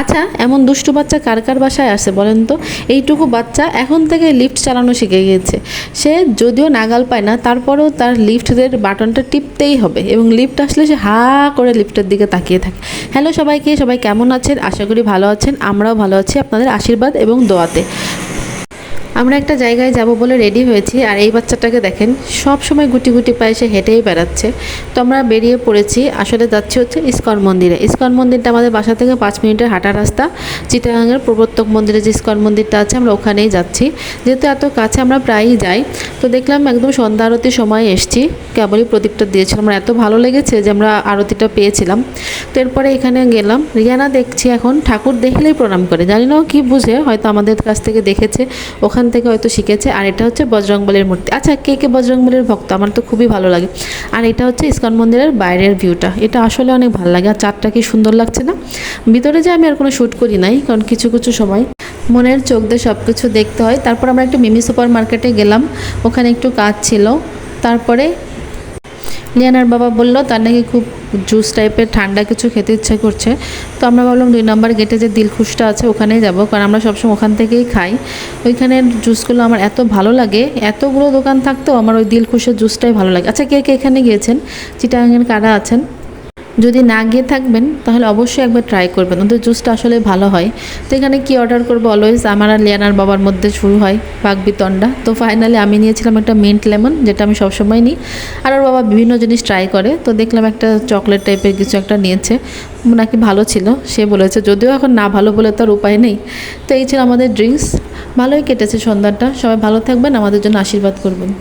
আচ্ছা, এমন দুষ্টু বাচ্চা কার কার বাসায় আসে বলেন তো? এইটুকু বাচ্চা এখন থেকে লিফট চালানো শিখে গিয়েছে। সে যদিও নাগাল পায় না, তারপরেও তার লিফটের বাটনটা টিপতেই হবে এবং লিফট আসলে সে হা করে লিফটের দিকে তাকিয়ে থাকে। হ্যালো সবাইকে, সবাই কেমন আছেন? আশা করি ভালো আছেন। আমরাও ভালো আছি আপনাদের আশীর্বাদ এবং দোয়াতে। আমরা একটা জায়গায় যাব বলে রেডি হয়েছি, আর এই বাচ্চাটাকে দেখেন সব সময় গুটি গুটি পায়ে সে হেঁটেই বেড়াচ্ছে। তো আমরা বেরিয়ে পড়েছি, আসলে যাচ্ছি হচ্ছে ইস্কন মন্দিরে। ইস্কন মন্দিরটা আমাদের বাসা থেকে 5 মিনিটের হাঁটা রাস্তা। চিটাগাঙের প্রবর্তক মন্দিরে যে ইস্কন মন্দিরটা আছে আমরা ওখানেই যাচ্ছি। যেহেতু এত কাছে আমরা প্রায়ই যাই, তো দেখলাম একদম সন্ধ্যা আরতির সময় এসছি, কেবলই প্রদীপটা দিয়েছিলাম। আমার এত ভালো লেগেছে যে আমরা আরতিটা পেয়েছিলাম। তো এরপরে এখানে গেলাম। রিয়ানা দেখছি এখন ঠাকুর দেখলেই প্রণাম করে, জানি না ও কী বুঝে, হয়তো আমাদের কাছ থেকে দেখেছে, ওখান থেকে হয়তো শিখেছে। আর এটা হচ্ছে বজরংবলীর মূর্তি। আচ্ছা, কে কে বজরংবলীর ভক্ত? আমার তো খুবই ভালো লাগে। আর এটা হচ্ছে ইস্কন মন্দিরের বাইরের ভিউটা, এটা আসলে অনেক ভালো লাগে। আর চাঁদটা কি সুন্দর লাগছে না? ভিতরে যে আমি আর কোনো শ্যুট করি নাই, কারণ কিছু কিছু সময় মনের চোখ দিয়ে সব কিছু দেখতে হয়। তারপর আমরা একটু মিমি সুপার মার্কেটে গেলাম, ওখানে একটু কাজ ছিল। তারপরে লিয়ানার বাবা বললো তার নাকি খুব জুস টাইপের ঠান্ডা কিছু খেতে ইচ্ছে করছে। তো আমরা ভাবলাম 2 নম্বর গেটে যে দিলখুশটা আছে ওখানেই যাব, কারণ আমরা সবসময় ওখান থেকেই খাই। ওইখানের জুসগুলো আমার এত ভালো লাগে, এতগুলো দোকান থাকতেও আমার ওই দিলখুশের জুসটাই ভালো লাগে। আচ্ছা, কে কে এখানে গিয়েছেন? চিটাগাঙের কারা আছেন? যদি না গিয়ে থাকবেন তাহলে অবশ্যই একবার ট্রাই করবেন, ওদের জুসটা আসলে ভালো হয়। তো এখানে কি অর্ডার করবো, অলওয়েজ আমার আর লিয়ানার বাবার মধ্যে শুরু হয় বাকবিতণ্ডা। তো ফাইনালি আমি নিয়েছিলাম একটা মিন্ট লেমন, যেটা আমি সবসময় নিই। আর ওর বাবা বিভিন্ন জিনিস ট্রাই করে, তো দেখলাম একটা চকলেট টাইপের কিছু একটা নিয়েছে, নাকি ভালো ছিল সে বলেছে, যদিও এখন না ভালো বলে তো আর উপায় নেই। তো এই ছিল আমাদের ড্রিঙ্কস। ভালোই কেটেছে সন্ধ্যাটা। সবাই ভালো থাকবেন, আমাদের জন্য আশীর্বাদ করবেন।